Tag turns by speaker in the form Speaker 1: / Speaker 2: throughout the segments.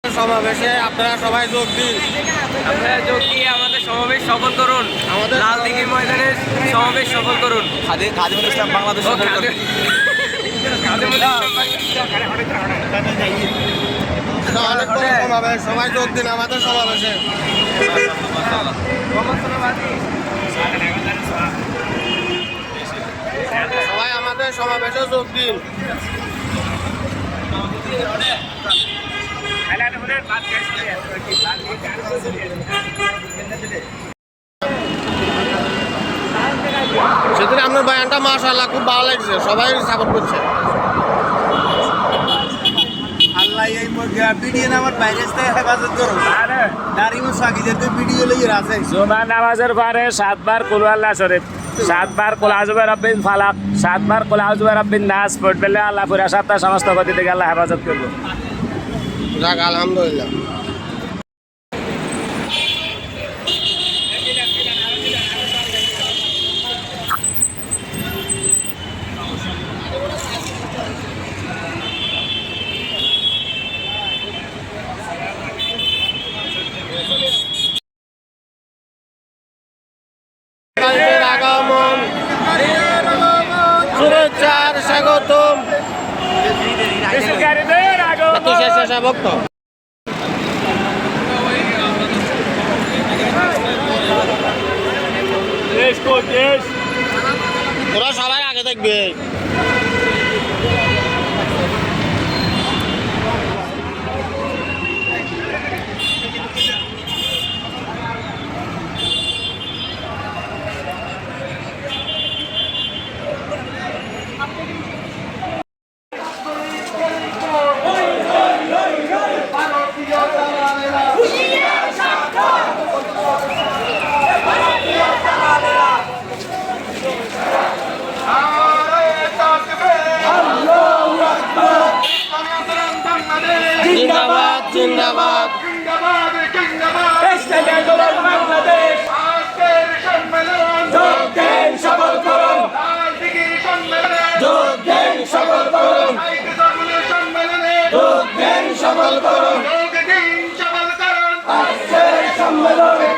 Speaker 1: সমাবেশে আপনারা সবাই যোগ দিন।
Speaker 2: আপনারা যোগ দিয়ে আমাদের সমাবেশ সফল করুন, আমাদের লালদিঘি ময়দানে সমাবেশ সফল করুন।
Speaker 1: খাদিমুল ইসলাম বাংলাদেশ সবাই যোগ দিন আমাদের সমাবেশে। সবাই আমাদের সমাবেশে যোগ দিন। সেদিন আপনার বয়ানটা মাশাআল্লাহ খুব ভালো লাগছে, সবাই সাপোর্ট করছে। আল্লাহ এই ভিডিও নামার বাইরে হেফাজত করুন। দাঁড়িয়ে সাকিদের তো ভিডিও লেগে আছে।
Speaker 3: জুমা নামাজের পরে 7 বার কুল আল্লাহ শরীফ, 7 বার কুল আউযু বিরাব্বিল ফালাক, 7 বার কুল আউযু বিরাব্বিন নাস পড়লে আল্লাহ পুরা সপ্তাহ সমস্ত গতি থেকে আল্লাহ হেফাজত করবে।
Speaker 1: যাক আলহামদুলিল্লাহ। আগমন শুভেচ্ছার স্বাগতম। ভক্ত তোরা সবাই আগে দেখবে। জিন্দাবাদ জিন্দাবাদ জিন্দাবাদ জিন্দাবাদ বাংলাদেশ। আজকের সম্মেলন যোগ দেন সফল করুন, লালদিঘির সম্মেলনে যোগ দেন সফল করুন, সম্মেলনে যোগ দেন সফল করুন, যোগ দিন সফল করুন। আজকের সম্মেলনে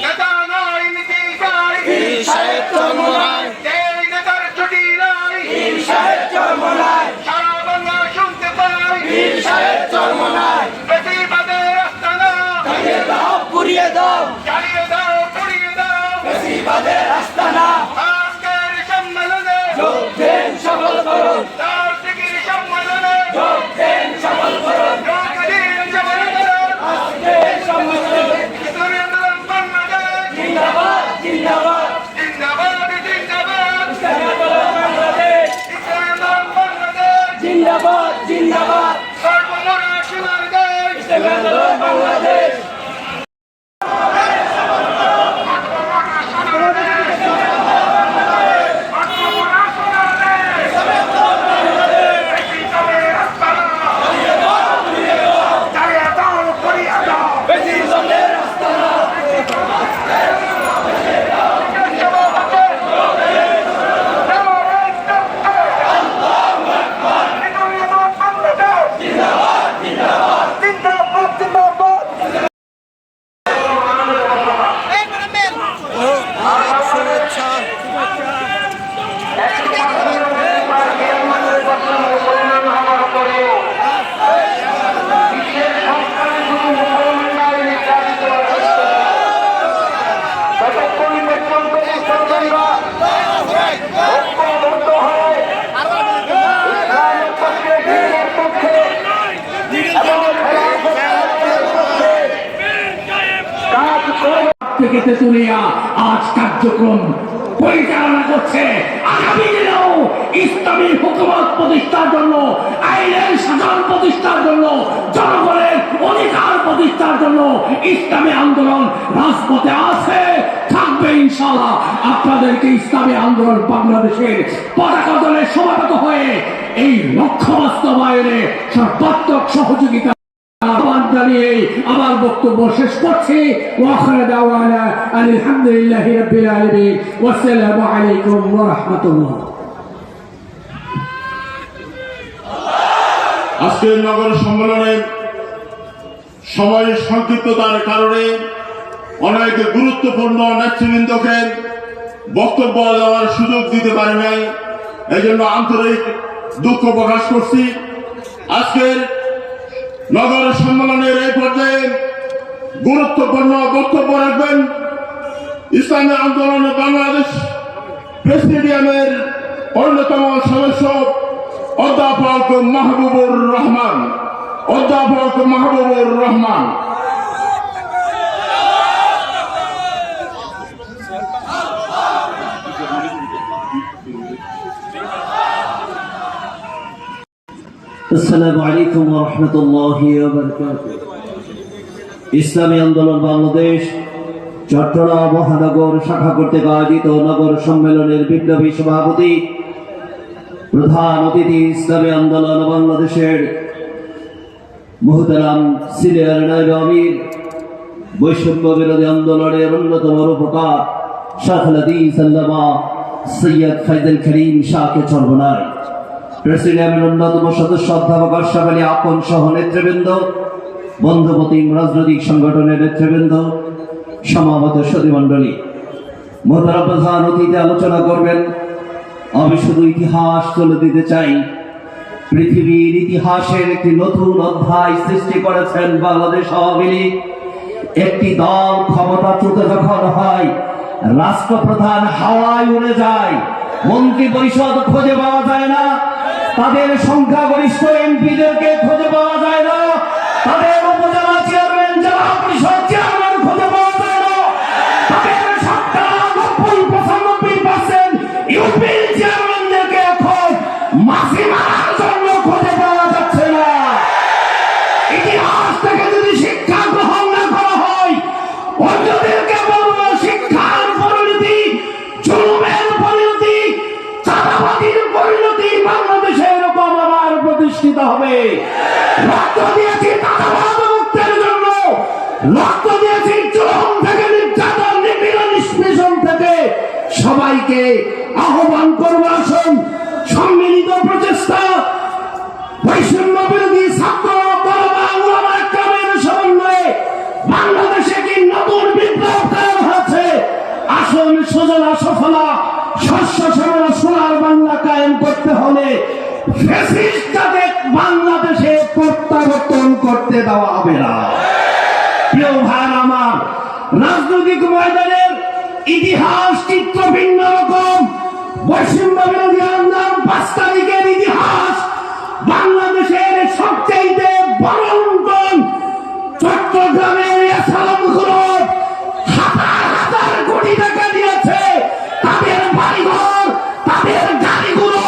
Speaker 1: নেতা নয় নীতি চাই, পীর সাহেব জন্ম নাই, এই নেতার ছুটি নাই, পীর সাহেব জন্ম নাই, সারা বাংলা শুনতে পাই, পীর সাহেব জন্ম নাই। বেশিবাদের আস্তানা জ্বালিয়ে দাও পুড়িয়ে দাও, জ্বালিয়ে দাও পুড়িয়ে দাও বেশিবাদের আস্তানা। আজকের সম্মেলনে যোগ দেন সফল করুন, লালদিঘির সম্মেলনে যোগ দেন সফল করুন, যোগ দিন সফল করুন। আজকের সম্মেলনে ইসলামী আন্দোলন বাংলাদেশ জিন্দাবাদ জিন্দাবাদ জিন্দাবাদ জিন্দাবাদ, ইসলামী আন্দোলন বাংলাদেশ, ইসলামী আন্দোলন বাংলাদেশ জিন্দাবাদ জিন্দাবাদ, সর্বমোরা সোনার দেশ, ইসলামী আন্দোলন বাংলাদেশ।
Speaker 4: থেকে তেতুলিয়া আজ কার্যক্রম পরিচালনা করছে। আগামী দিনেও ইসলামী হুকুমত প্রতিষ্ঠার জন্য, আইনের শাসন প্রতিষ্ঠার জন্য, জনগণের অধিকার প্রতিষ্ঠার জন্য ইসলামী আন্দোলন রাজপথে আছে, থাকবে। ইনশাআল্লাহ আপনাদেরকে ইসলামী আন্দোলন বাংলাদেশের পতাকা দলে সমাবেত হয়ে এই লক্ষ্য বাস্তবায়নে সর্বাত্মক সহযোগিতা আহ্বান জানিয়ে আমার বক্তব্য শেষ করছি। ওয়াখির দাওয়ানা আলহামদুলিল্লাহি রাব্বিল আলামিন ওয়া আসসালামু আলাইকুম ওয়া রাহমাতুল্লাহ।
Speaker 5: আজকের নগর সম্মেলনে সময়ের সংক্ষিপ্ততার কারণে অনেক গুরুত্বপূর্ণ নেতৃবৃন্দকে বক্তব্য দেওয়ার সুযোগ দিতে পারি নাই, এই জন্য আন্তরিক দুঃখ প্রকাশ করছি। আজকের নগর সম্মেলনের এই পর্যায়ে গুরুত্বপূর্ণ বক্তব্য রাখবেন ইসলামী আন্দোলন বাংলাদেশ প্রেসিডিয়ামের অন্যতম সদস্য অধ্যাপক মাহবুবুর রহমান। অধ্যাপক মাহবুবুর রহমান।
Speaker 6: আসসালামু আলাইকুম ওয়া রাহমাতুল্লাহি ওয়া বারাকাতুহু। ইসলামী আন্দোলন বাংলাদেশ চট্টগ্রাম মহানগর শাখা কর্তৃক আয়োজিত নগর সম্মেলনের বিপ্লবী সভাপতি, প্রধান অতিথি, ইসলামী আন্দোলন বাংলাদেশের মুহতারাম সিনিয়র নায়েব আমির, বৈষম্য বিরোধী আন্দোলনের অন্যতম রূপকার শাইখুল হাদিস আল্লামা সৈয়দ ফাইজুল করিম শাহকে চরমনাই, প্রেসিডিয়ামের অন্যতম সদস্য অধ্যাপক আশরাফ আলী আপন সহ নেতৃবৃন্দ, বন্ধুমতী রাজনৈতিক সংগঠনের নেতৃবৃন্দ, সমাবেত সদীমণ্ডলী, মোহতারাম প্রধান অতিথি আলোচনা করবেন। আমি শুধু ইতিহাস তুলে দিতে চাই। পৃথিবীর ইতিহাসের একটি নতুন অধ্যায় সৃষ্টি করেছেন বাংলাদেশ আওয়ামী লীগ। একটি দল ক্ষমতাচ্যুত যখন হয়, রাষ্ট্রপ্রধান হাওয়ায় উড়ে যায়, মন্ত্রী পরিষদ খুঁজে পাওয়া যায় না, তাদের সংখ্যাগরিষ্ঠ এমপিদেরকে খুঁজে পাওয়া যায় না, তাদের উপজেলা চেয়ারম্যান, জেলা পরিষদ চেয়ারম্যান খুঁজে পাওয়া যায় না, তাদের 90-95% ইউপি চেয়ারম্যানদেরকে এখন মাসি মারার জন্য খুঁজে পাওয়া যাচ্ছে না। ইতিহাস থেকে যদি শিক্ষা গ্রহণ না করা হয়, অন্যদেরকে বলবো শিক্ষার পরিণতি জুলুমের পরিণতি, চাঁদাবাজির পরিণতি বাংলাদেশে এরকম আবার প্রতিষ্ঠিত হবে। রক্ত দিয়েছি চাঁদাবাজ মুক্তের জন্য, রক্ত দিয়েছি জুলুম থেকে, নির্যাতন, নিপীড়ন, নিষ্পেষণ থেকে। সবাইকে আহ্বান করবো, আসুন সম্মিলিত প্রচেষ্টা, বৈষম্য বিরোধী ছাত্র সমন্বয়ে বাংলাদেশে কি নতুন বিপ্লব কায়েম হয়েছে। আসুন সুজলা সফলা শস্য শ্যামলা সোনার বাংলা কায়েম করতে হলে ফ্যাসিস্টদের বাংলাদেশে প্রত্যাবর্তন করতে দেওয়া হবে না। প্রিয় ভাই আমার, রাজনৈতিক ময়দানের ইতিহাস চিত্র ভিন্ন রকম। বৈষম্য বিরোধী আন্দোলন 5 তারিখের ইতিহাস বাংলাদেশের সবচেয়ে বড় লুণ্ঠন। চট্টগ্রামের সালামগুলো হাজার হাজার কোটি টাকা দিয়েছে, তাদের বাড়িঘর, তাদের গাড়িগুলো,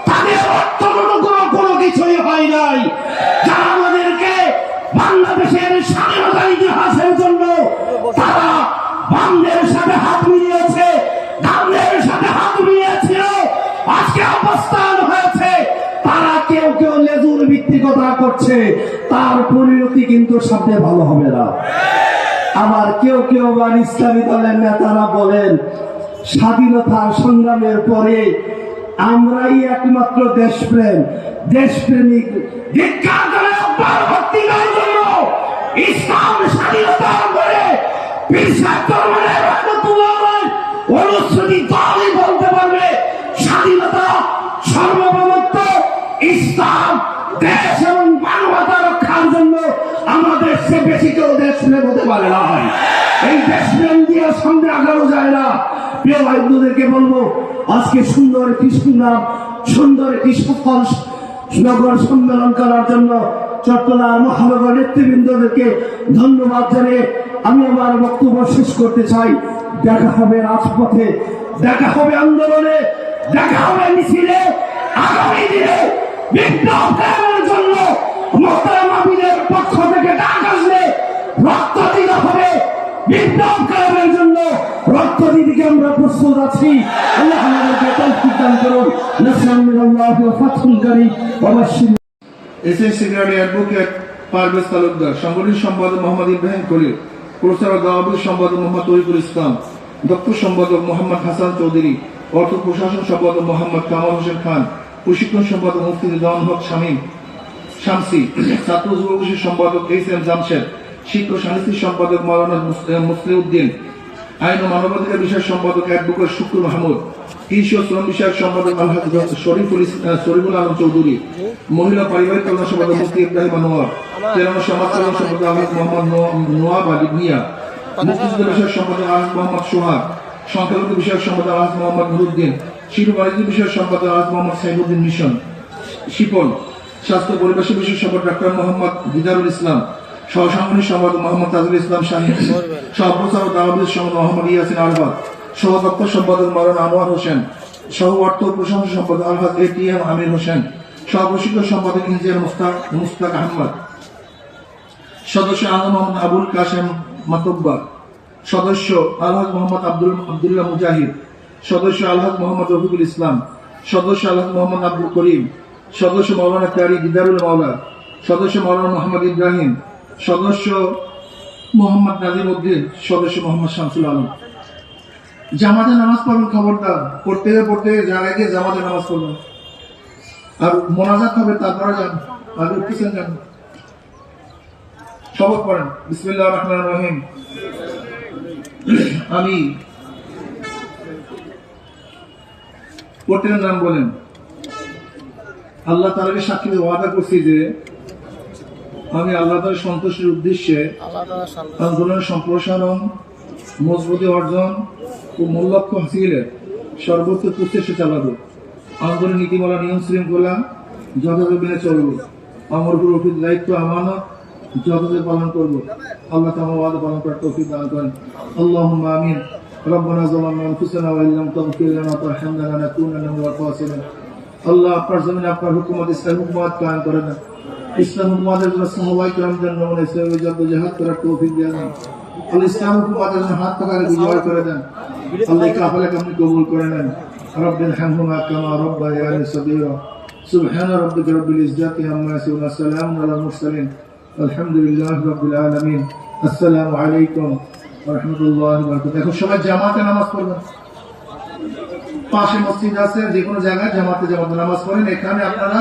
Speaker 6: তাদের অর্থগুলো কোনো কিছুই হয় নাই। যারা আমাদেরকে বাংলাদেশের স্বাধীনতার ইতিহাসের জন্য তারা বামদের সাথে হাত মিলিয়েছে, ডানদের সাথে হাত মিলিয়েছিল, আজকে অবস্থান হয়েছে, তারা কেউ কেউ লেজুর ভিত্তিকতা করছে, তার পরিণতি কিন্তু সামনে ভালো হবে না। আবার কেউ কেউ আবার ইসলামী দলের নেতারা বলেন স্বাধীনতার সংগ্রামের পরে আমরাই একমাত্র দেশপ্রেম, দেশপ্রেমিক জন্য ইসলাম স্বাধীনতার পরে অনুচ্ছেদ দলই বলতে পারবে স্বাধীনতা, সার্বভৌমত্ব, ইসলাম, দেশ এবং মানবতা রক্ষার জন্য আমাদের সে বেশি কেউ দেশপ্রেম হতে পারে না। এই দেশপ্রেম দিয়ে সামনে আগানো যায় না। প্রিয় ভাই বোনদেরকে বলবো, আজকে সুন্দর একটি সংগ্রাম, সুন্দর একটি সফল নগর সম্মেলন করার জন্য চট্টগ্রাম মহানগর নেতৃবৃন্দদেরকে ধন্যবাদ জানিয়ে আমি আমার বক্তব্য শেষ করতে চাই। দেখা হবে রাজপথে, দেখা হবে আন্দোলনে, দেখা হবে মিছিলে। আগামী দিনে বিপ্লব কায়েমের জন্য মোহতারাম আমিরের পক্ষ থেকে ডাক আসলে রক্ত দিতে হবে,
Speaker 4: বিপ্লব কায়েমের জন্য রক্ত দিতে আমরা প্রস্তুত আছি। আল্লাহ আমাদেরকে তৌফিক দান করুন। নাসরুম মিনাল্লাহি ওয়া ফাতহুন কারীম ওয়া বাশশির।
Speaker 7: SS secretary advocate Parvez Talukdar, সাংগঠনিক সম্পাদক মোহাম্মদ ইব্রাহিম খলিল, প্রচারক দাওয়াবুল সম্পাদক মোহাম্মদ তরিকুল ইসলাম, দপ্তর সম্পাদক মোহাম্মদ হাসান চৌধুরী, অর্থ প্রশাসন সম্পাদক মোহাম্মদ কামাল হোসেন খান, প্রশিক্ষণ সম্পাদক মুফতি রিদওয়ান হক শামসি, ছাত্র যুবকোষের সম্পাদক এইচ.এম. জামশেদ, শিক্ষক সাহিত্যিক সম্পাদক মাওলানা মুসলিউদ্দিন, আইন ও মানবাধিকার বিষয়ক সম্পাদক অ্যাডভোকেট শুকুর মাহমুদ, কৃষি ও শ্রম বিষয়ক সম্পাদক আলহাজ শরীফুল আলম চৌধুরী, মহিলা পারিবারিক কল্যাণ সম্পাদক মুফতি ইব্রাহিম আনোয়ার, তেরানো সমাজ কল্যাণ সম্পাদক আলহাজ মোহাম্মদ নোয়াব আলী মিয়া, মুক্তিযুদ্ধ বিষয়ক সম্পাদক আলহাজ মোহাম্মদ সোহাগ, সংখ্যালঘু বিষয়ক সম্পাদক আলহাজ মোহাম্মদ নুরুদ্দিন, শিল্প বাণিজ্য বিষয়ক সম্পাদক আলহাজ মোহাম্মদ সাইফুদ্দিন মিশন শিপন, স্বাস্থ্য পরিবেশ বিষয়ক সম্পাদক ডাক্তার মোহাম্মদ দিদারুল ইসলাম, সহসাংগঠনিক সম্পাদক মোহাম্মদ তাজুল ইসলাম শাহীন, সহপ্রচারক দাওয়াবুল সম্পাদক মোহাম্মদ ইয়াসিন আরফাত, সহ দপ্তর সম্পাদক মাওলানা আনোয়ার হোসেন, সহ অর্থ প্রশাসন সম্পাদক আলহাজ এ.টি.এম. আমির হোসেন, সহ প্রশিক্ষক সম্পাদক ইঞ্জিনিয়ার মুস্তাক আহমদ, সদস্য আলম মোহাম্মদ আবুল কাশেম মাতব্বার, সদস্য আলহাজ মোহাম্মদ আব্দুল্লাহ মুজাহিদ, সদস্য আলহাজ মোহাম্মদ রফিকুল ইসলাম, সদস্য আলহাজ মোহাম্মদ আব্দুল করিম, সদস্য মাওলানা কারি দিদারুল মাওলা, সদস্য মাওলানা মোহাম্মদ ইব্রাহিম, সদস্য মোহাম্মদ নাজিম উদ্দিন, সদস্য মোহাম্মদ শামসুল আলম। জামাতে নামাজ পড়বেন, খবরদার পড়তে যারা গিয়ে জামাতে নামাজ পড়বেন, আর মোনাজাত হবে তারপরে যান, আগে উঠতেছেন যান। শপথ করেন। বিসমিল্লাহির রহমানির রহিম। আমি পড়তেন নাম বলেন। আল্লাহ তাআলাকে সাক্ষী দিয়ে ওয়াদা করছি যে আমি আল্লাহ তাআলার সন্তুষ্টির উদ্দেশ্যে আন্দোলনের সম্প্রসারণ, মজবুতি অর্জন ও মূল লক্ষ্য হাসিলের সর্বোচ্চ প্রচেষ্টা চালাবো। আন্দোলনের নীতিমালা নিয়ম শৃঙ্খলা যথাযথ মেনে চলবো। আমার উপর অর্পিত দায়িত্ব আমানত যথাযথ পালন করবো। আল্লাহ তাআলা ওয়াদা পালন করার তৌফিক দান করেন। আল্লাহুম্মা আমিন। রব্বানা যালামনা আনফুসানা ওয়া ইল্লাম তাগফির লানা ওয়া তারহামনা লানাকুনান্না মিনাল খাসিরিন। আল্লাহ আপনার জমিনে আপনার হুকুমত ইসলাম হুকুমত কায়েম করে দেন। ইসলাম হুকুমতের জন্য সাহাবায়ে কিরামদের নমুনা ইসলামে জিহাদ করার তৌফিক দেন। আল্লাহ ইসলাম হুকুমতের জন্য হাত পাকারে বিজয় করে দেন। আল্লাহ কাফালাকে আপনি কবুল করে নেন। রব্বিল হামহুমা কামা রাব্বায়ানি সগীরা। সুবহানা রাব্বিকা রাব্বিল ইজ্জাতি আম্মা ইয়াসিফুন। সালামুন আলাল মুরসালিন। আলহামদুলিল্লাহি রাব্বিল আলামিন। আসসালামু আলাইকুম ওয়া রাহমাতুল্লাহি ওয়া বারাকাতুহু। এখন সবাই জামাতে নামাজ পড়বেন। পাশে মসজিদ আছে, যে কোনো জায়গায় জামাতে নামাজ পড়েন। এখানে আপনারা